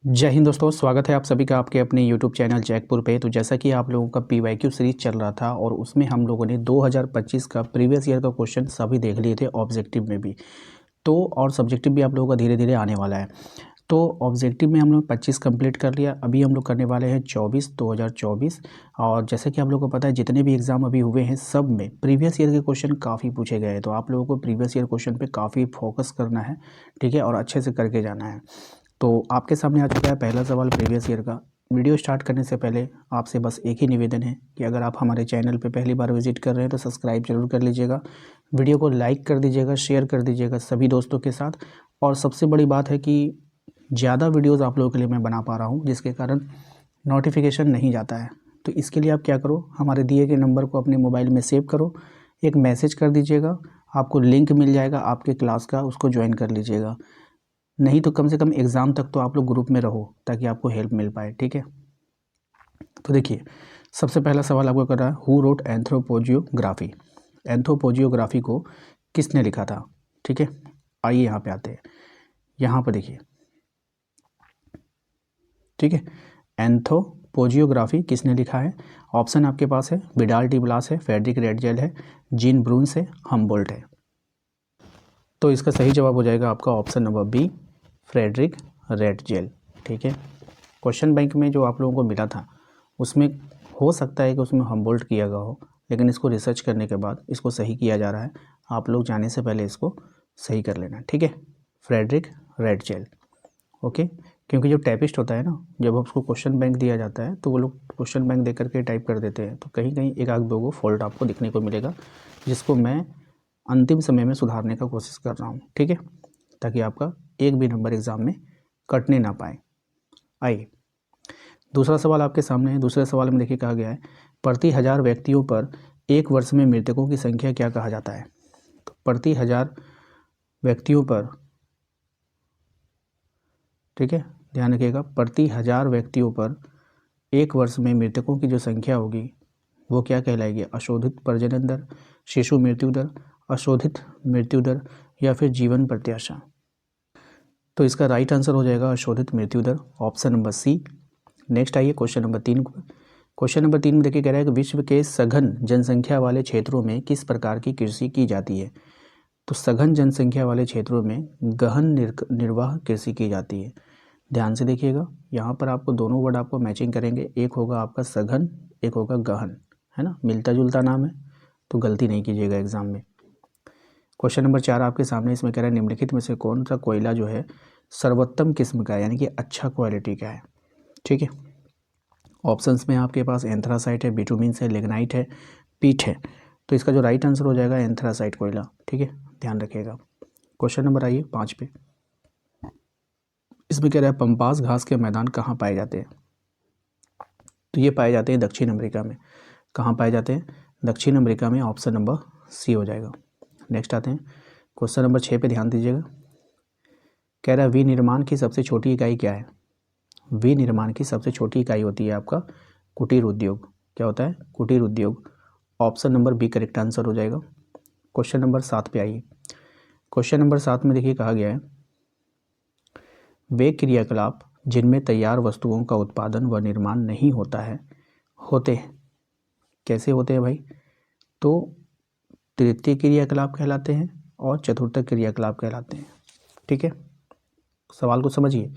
जय हिंद दोस्तों, स्वागत है आप सभी का आपके अपने YouTube चैनल जैकपुर पे। तो जैसा कि आप लोगों का PYQ सीरीज चल रहा था और उसमें हम लोगों ने 2025 का प्रीवियस ईयर का क्वेश्चन सभी देख लिए थे ऑब्जेक्टिव में भी। तो और सब्जेक्टिव भी आप लोगों का धीरे धीरे आने वाला है। तो ऑब्जेक्टिव में हम लोग 25 कंप्लीट कर लिया। अभी हम लोग करने वाले हैं 2024। और जैसे कि आप लोगों को पता है जितने भी एग्ज़ाम अभी हुए हैं सब में प्रीवियस ईयर के क्वेश्चन काफ़ी पूछे गए हैं। तो आप लोगों को प्रीवियस ईयर क्वेश्चन पे काफ़ी फोकस करना है, ठीक है, और अच्छे से करके जाना है। तो आपके सामने आ चुका है पहला सवाल प्रीवियस ईयर का। वीडियो स्टार्ट करने से पहले आपसे बस एक ही निवेदन है कि अगर आप हमारे चैनल पे पहली बार विजिट कर रहे हैं तो सब्सक्राइब जरूर कर लीजिएगा, वीडियो को लाइक कर दीजिएगा, शेयर कर दीजिएगा सभी दोस्तों के साथ। और सबसे बड़ी बात है कि ज़्यादा वीडियोज़ आप लोगों के लिए मैं बना पा रहा हूँ जिसके कारण नोटिफिकेशन नहीं जाता है। तो इसके लिए आप क्या करो, हमारे दिए गए नंबर को अपने मोबाइल में सेव करो, एक मैसेज कर दीजिएगा, आपको लिंक मिल जाएगा आपके क्लास का, उसको ज्वाइन कर लीजिएगा। नहीं तो कम से कम एग्ज़ाम तक तो आप लोग ग्रुप में रहो ताकि आपको हेल्प मिल पाए, ठीक है। तो देखिए, सबसे पहला सवाल आपको कर रहा है, हु रोट एंथ्रोपोजियोग्राफी। एंथ्रोपोजियोग्राफी को किसने लिखा था, ठीक है। आइए यहाँ पे आते हैं, यहाँ पर देखिए, ठीक है। एंथ्रोपोजियोग्राफी किसने लिखा है? ऑप्शन आपके पास है, विडाल डी ब्लास है, फ्रेडरिक रेडजेल है, जीन ब्रून्स है, हमबोल्ट है। तो इसका सही जवाब हो जाएगा आपका option number B, Friedrich Ratzel, ठीक है। क्वेश्चन बैंक में जो आप लोगों को मिला था उसमें हो सकता है कि उसमें हमबोल्ट किया गया हो, लेकिन इसको रिसर्च करने के बाद इसको सही किया जा रहा है। आप लोग जाने से पहले इसको सही कर लेना, ठीक है। Friedrich Ratzel, okay. क्योंकि जो टाइपिस्ट होता है ना, जब उसको क्वेश्चन बैंक दिया जाता है तो वो लोग क्वेश्चन बैंक दे करके टाइप कर देते हैं, तो कहीं कहीं एक आध दो गो फॉल्ट आपको दिखने को मिलेगा, जिसको मैं अंतिम समय में सुधारने का कोशिश कर रहा हूँ, ठीक है, ताकि आपका एक भी नंबर एग्ज़ाम में कटने ना पाए। आइए दूसरा सवाल आपके सामने है। दूसरे सवाल में देखिए कहा गया है, प्रति 1000 व्यक्तियों पर एक वर्ष में मृतकों की संख्या क्या कहा जाता है। तो प्रति 1000 व्यक्तियों पर, ठीक है, ध्यान रखिएगा, प्रति 1000 व्यक्तियों पर एक वर्ष में मृतकों की जो संख्या होगी वो क्या कहलाएगी? अशोधित प्रजनन दर, शिशु मृत्यु दर, अशोधित मृत्यु दर, या फिर जीवन प्रत्याशा। तो इसका राइट आंसर हो जाएगा अशोधित मृत्यु दर, ऑप्शन नंबर सी। नेक्स्ट आइए क्वेश्चन नंबर 3। क्वेश्चन नंबर 3 में देखिए कह रहा है कि विश्व के सघन जनसंख्या वाले क्षेत्रों में किस प्रकार की कृषि की जाती है। तो सघन जनसंख्या वाले क्षेत्रों में गहन निर्वाह कृषि की जाती है। ध्यान से देखिएगा, यहाँ पर आपको दोनों वर्ड आपको मैचिंग करेंगे, एक होगा आपका सघन, एक होगा गहन, है ना, मिलता जुलता नाम है, तो गलती नहीं कीजिएगा एग्जाम में। क्वेश्चन नंबर 4 आपके सामने, इसमें कह रहा है निम्नलिखित में से कौन सा कोयला जो है सर्वोत्तम किस्म का है, यानी कि अच्छा क्वालिटी का है, ठीक है। ऑप्शंस में आपके पास एंथ्रासाइट है, बिटुमिन्स है, लिग्नाइट है, पीट है। तो इसका जो राइट आंसर हो जाएगा एंथ्रासाइट कोयला, ठीक है, ध्यान रखिएगा। क्वेश्चन नंबर आइए 5 पे। इसमें कह रहा है पंपास घास के मैदान कहाँ पाए जाते हैं। तो ये पाए जाते हैं दक्षिण अमेरिका में। कहाँ पाए जाते हैं? दक्षिण अमेरिका में, ऑप्शन नंबर सी हो जाएगा। नेक्स्ट आते हैं क्वेश्चन नंबर 6 पे, ध्यान दीजिएगा। कह रहा है विनिर्माण की सबसे छोटी इकाई क्या है। विनिर्माण की सबसे छोटी इकाई होती है आपका कुटीर उद्योग। क्या होता है? कुटीर उद्योग। Option number B correct answer हो जाएगा। क्वेश्चन नंबर 7 पे आइए। क्वेश्चन नंबर 7 में देखिए कहा गया है, वे क्रियाकलाप जिनमें तैयार वस्तुओं का उत्पादन व निर्माण नहीं होता है होते हैं। कैसे होते हैं भाई? तो तृतीय क्रियाकलाप कहलाते हैं और चतुर्थ क्रियाकलाप कहलाते हैं, ठीक है। सवाल को समझिए।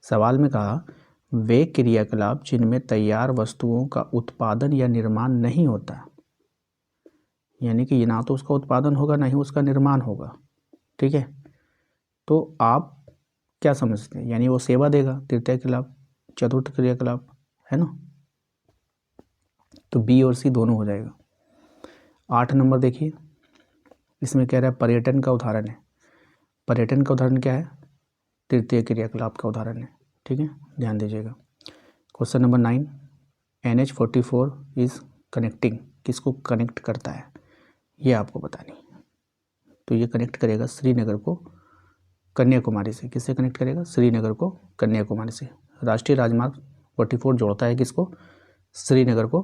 सवाल में कहा वे क्रियाकलाप जिनमें तैयार वस्तुओं का उत्पादन या निर्माण नहीं होता, यानी कि ना तो उसका उत्पादन होगा ना ही उसका निर्माण होगा, ठीक है। तो आप क्या समझते हैं? यानी वो सेवा देगा, तृतीय क्रियाकलाप, चतुर्थ क्रियाकलाप, है ना। तो बी और सी दोनों हो जाएगा। 8 नंबर देखिए, इसमें कह रहा है पर्यटन का उदाहरण है। पर्यटन का उदाहरण क्या है? तृतीय क्रियाकलाप का उदाहरण है, ठीक है, ध्यान दीजिएगा। Question number 9, NH44 is connecting, किसको कनेक्ट करता है ये आपको बतानी। तो ये कनेक्ट करेगा श्रीनगर को कन्याकुमारी से। किससे कनेक्ट करेगा? श्रीनगर को कन्याकुमारी से। राष्ट्रीय राजमार्ग 44 जोड़ता है किसको? श्रीनगर को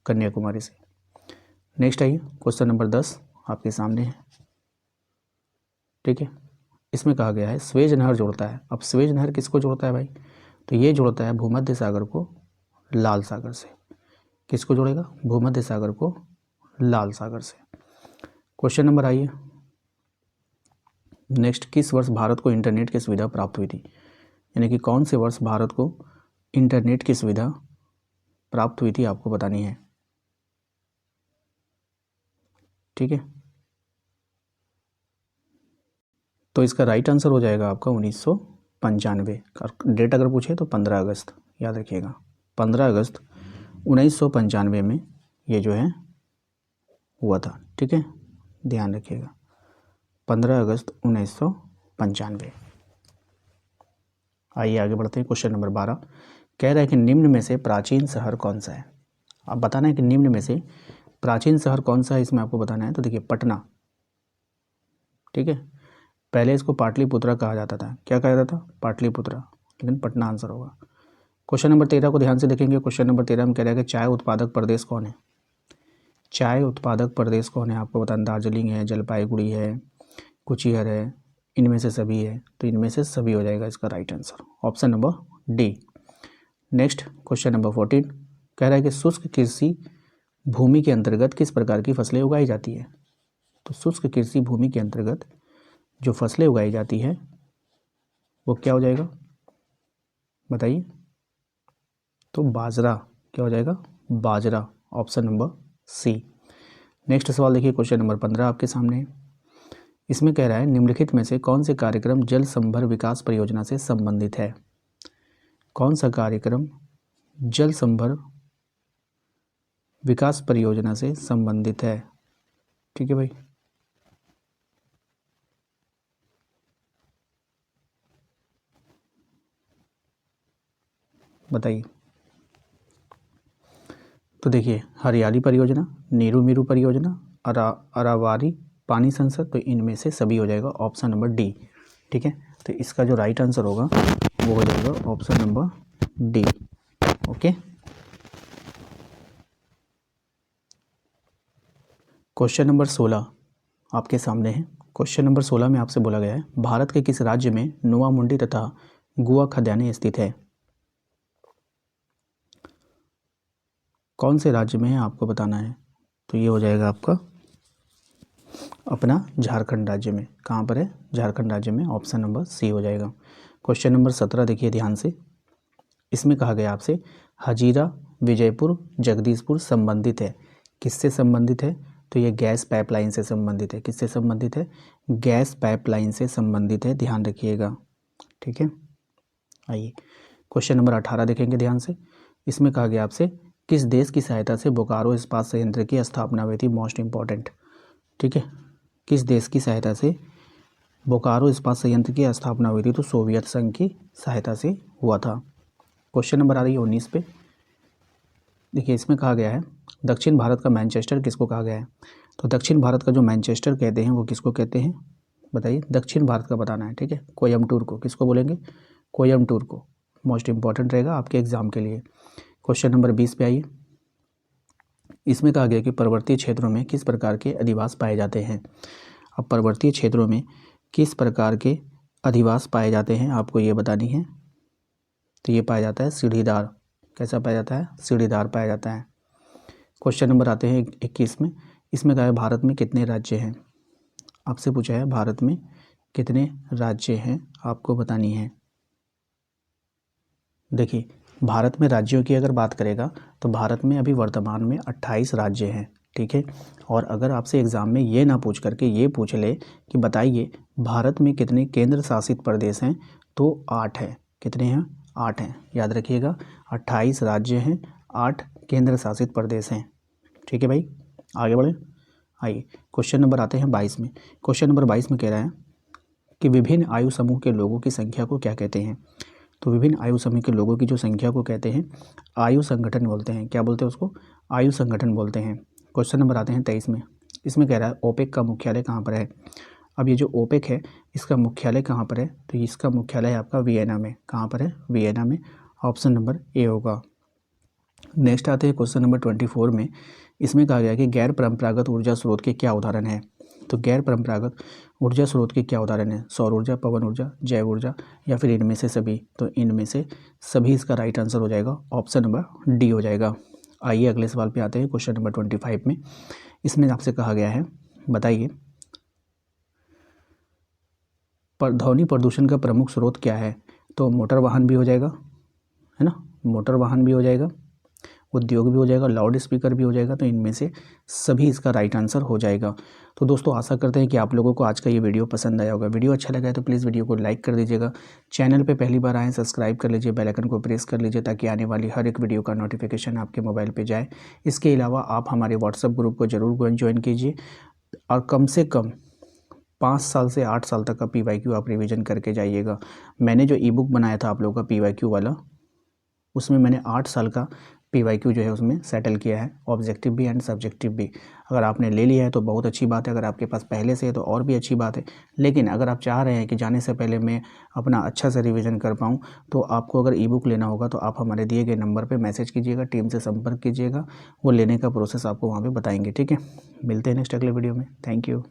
कन्याकुमारी से। नेक्स्ट आइए क्वेश्चन नंबर 10 आपके सामने है, ठीक है। इसमें कहा गया है स्वेज नहर जोड़ता है। अब स्वेज नहर किसको जोड़ता है भाई? तो ये जोड़ता है भूमध्य सागर को लाल सागर से। किसको जोड़ेगा? भूमध्य सागर को लाल सागर से। क्वेश्चन नंबर आइए नेक्स्ट, किस वर्ष भारत को इंटरनेट की सुविधा प्राप्त हुई थी? यानी कि कौन से वर्ष भारत को इंटरनेट की सुविधा प्राप्त हुई थी आपको बतानी है। ठीक है, तो इसका राइट आंसर हो जाएगा आपका 1995। डेट अगर पूछे तो 15 अगस्त, याद रखिएगा 15 अगस्त 1995 में ये जो है हुआ था। ठीक है, ध्यान रखिएगा 15 अगस्त 1995। आइए आगे बढ़ते हैं। क्वेश्चन नंबर 12 कह रहा है कि निम्न में से प्राचीन शहर कौन सा है? अब बताना है कि निम्न में से प्राचीन शहर कौन सा है, इसमें आपको बताना है। तो देखिए पटना, ठीक है, पहले इसको पाटलिपुत्रा कहा जाता था। क्या कहा जाता था? पाटलिपुत्रा, लेकिन पटना आंसर होगा। क्वेश्चन नंबर 13 को ध्यान से देखेंगे। क्वेश्चन नंबर 13 में कह रहा है कि चाय उत्पादक प्रदेश कौन है? चाय उत्पादक प्रदेश कौन है आपको बताना। दार्जिलिंग है, जलपाईगुड़ी है, कुचियर है, इनमें से सभी है। तो इनमें से सभी हो जाएगा इसका right answer, option number D. Next question number 14 कह रहा है कि शुष्क कृषि भूमि के अंतर्गत किस प्रकार की फसलें उगाई जाती है? तो शुष्क कृषि भूमि के अंतर्गत जो फसलें उगाई जाती है वो क्या हो जाएगा बताइए? तो बाजरा। क्या हो जाएगा? बाजरा, ऑप्शन नंबर सी। नेक्स्ट सवाल देखिए, क्वेश्चन नंबर 15 आपके सामने है। इसमें कह रहा है निम्नलिखित में से कौन से कार्यक्रम जल संभर विकास परियोजना से संबंधित है? कौन सा कार्यक्रम जल संभर विकास परियोजना से संबंधित है? ठीक है भाई, बताइए। तो देखिए हरियाली परियोजना, नीरू मीरू परियोजना, अरावारी पानी संसद, तो इनमें से सभी हो जाएगा, ऑप्शन नंबर डी। ठीक है, तो इसका जो राइट आंसर होगा वो हो जाएगा option number D. Okay, question number 16 आपके सामने है। क्वेश्चन नंबर 16 में आपसे बोला गया है भारत के किस राज्य में नोवा मुंडी तथा गुआ खदानें स्थित है? कौन से राज्य में है आपको बताना है। तो ये हो जाएगा आपका अपना झारखंड राज्य में। कहाँ पर है? झारखंड राज्य में, ऑप्शन नंबर सी हो जाएगा। क्वेश्चन नंबर 17 देखिए ध्यान से। इसमें कहा गया आपसे हजीरा विजयपुर जगदीशपुर संबंधित है। किससे संबंधित है? तो ये गैस पाइपलाइन से संबंधित है। किससे संबंधित है? गैस पाइपलाइन से संबंधित है, ध्यान रखिएगा। ठीक है, आइए क्वेश्चन नंबर 18 देखेंगे ध्यान से। इसमें कहा गया आपसे किस देश की सहायता से बोकारो इस्पात संयंत्र की स्थापना हुई थी? Most important. ठीक है, किस देश की सहायता से बोकारो इस्पात संयंत्र की स्थापना हुई थी? तो सोवियत संघ की सहायता से हुआ था। क्वेश्चन नंबर आ रही है 19 पे। देखिए इसमें कहा गया है दक्षिण भारत का मैनचेस्टर किसको कहा गया है? तो दक्षिण भारत का जो मैनचेस्टर कहते हैं वो किसको कहते हैं बताइए? दक्षिण भारत का बताना है। ठीक है, कोयम्बटूर को। किसको बोलेंगे? कोयम्बटूर को। मोस्ट इंपॉर्टेंट रहेगा आपके एग्जाम के लिए। क्वेश्चन नंबर 20 पे आइए। इसमें कहा गया कि पर्वतीय क्षेत्रों में किस प्रकार के अधिवास पाए जाते हैं? अब पर्वतीय क्षेत्रों में किस प्रकार के अधिवास पाए जाते हैं आपको ये बतानी है। तो ये पाया जाता है सीढ़ीदार। कैसा पाया जाता है? सीढ़ीदार पाया जाता है। क्वेश्चन नंबर आते हैं 21 में। इसमें कहा है भारत में कितने राज्य हैं? आपसे पूछा है भारत में कितने राज्य हैं आपको बतानी है। देखिए भारत में राज्यों की अगर बात करेगा तो भारत में अभी वर्तमान में 28 राज्य हैं। ठीक है, और अगर आपसे एग्ज़ाम में ये ना पूछ करके ये पूछ ले कि बताइए भारत में कितने केंद्र शासित प्रदेश हैं, तो 8 हैं। कितने हैं? 8 हैं, याद रखिएगा। 28 राज्य हैं, 8 केंद्र शासित प्रदेश हैं। ठीक है भाई, आगे बढ़े। आइए क्वेश्चन नंबर आते हैं 22 में। क्वेश्चन नंबर 22 में कह रहा है कि विभिन्न आयु समूह के लोगों की संख्या को क्या कहते हैं? तो विभिन्न आयु समूह के लोगों की जो संख्या को कहते हैं आयु संगठन बोलते हैं। क्या बोलते हैं उसको? आयु संगठन बोलते हैं। क्वेश्चन नंबर आते हैं 23 में। इसमें कह रहा है ओपेक का मुख्यालय कहाँ पर है? अब ये जो ओपेक है इसका मुख्यालय कहाँ पर है? तो इसका मुख्यालय आपका वियना में। कहाँ पर है? वियना में, ऑप्शन नंबर ए होगा। नेक्स्ट आते हैं क्वेश्चन नंबर 24 में। इसमें कहा गया कि गैर परंपरागत ऊर्जा स्रोत के क्या उदाहरण है? तो गैर परंपरागत ऊर्जा स्रोत के क्या उदाहरण हैं? सौर ऊर्जा, पवन ऊर्जा, जैव ऊर्जा या फिर इनमें से सभी? तो इनमें से सभी इसका राइट आंसर हो जाएगा, ऑप्शन नंबर डी हो जाएगा। आइए अगले सवाल पे आते हैं, क्वेश्चन नंबर 25 में। इसमें आपसे कहा गया है, बताइए ध्वनि प्रदूषण का प्रमुख स्रोत क्या है? तो मोटर वाहन भी हो जाएगा, है ना, मोटर वाहन भी हो जाएगा, उद्योग भी हो जाएगा, लाउड स्पीकर भी हो जाएगा। तो इनमें से सभी इसका राइट आंसर हो जाएगा। तो दोस्तों आशा करते हैं कि आप लोगों को आज का ये वीडियो पसंद आया होगा। वीडियो अच्छा लगा है तो प्लीज़ वीडियो को लाइक कर दीजिएगा। चैनल पे पहली बार आएँ सब्सक्राइब कर लीजिए, बेल आइकन को प्रेस कर लीजिए ताकि आने वाली हर एक वीडियो का नोटिफिकेशन आपके मोबाइल पर जाए। इसके अलावा आप हमारे व्हाट्सएप ग्रुप को ज़रूर ज्वाइन कीजिए और कम से कम 5 साल से 8 साल तक का PYQ आप रिवीजन करके जाइएगा। मैंने जो ई बुक बनाया था आप लोगों का PYQ वाला, उसमें मैंने 8 साल का PYQ जो है उसमें सेटल किया है, ऑब्जेक्टिव भी एंड सब्जेक्टिव भी। अगर आपने ले लिया है तो बहुत अच्छी बात है, अगर आपके पास पहले से है तो और भी अच्छी बात है। लेकिन अगर आप चाह रहे हैं कि जाने से पहले मैं अपना अच्छा से रिवीजन कर पाऊँ, तो आपको अगर ई बुक लेना होगा तो आप हमारे दिए गए नंबर पर मैसेज कीजिएगा, टीम से संपर्क कीजिएगा, वो लेने का प्रोसेस आपको वहाँ पर बताएँगे। ठीक है, मिलते हैं नेक्स्ट अगले वीडियो में। Thank you.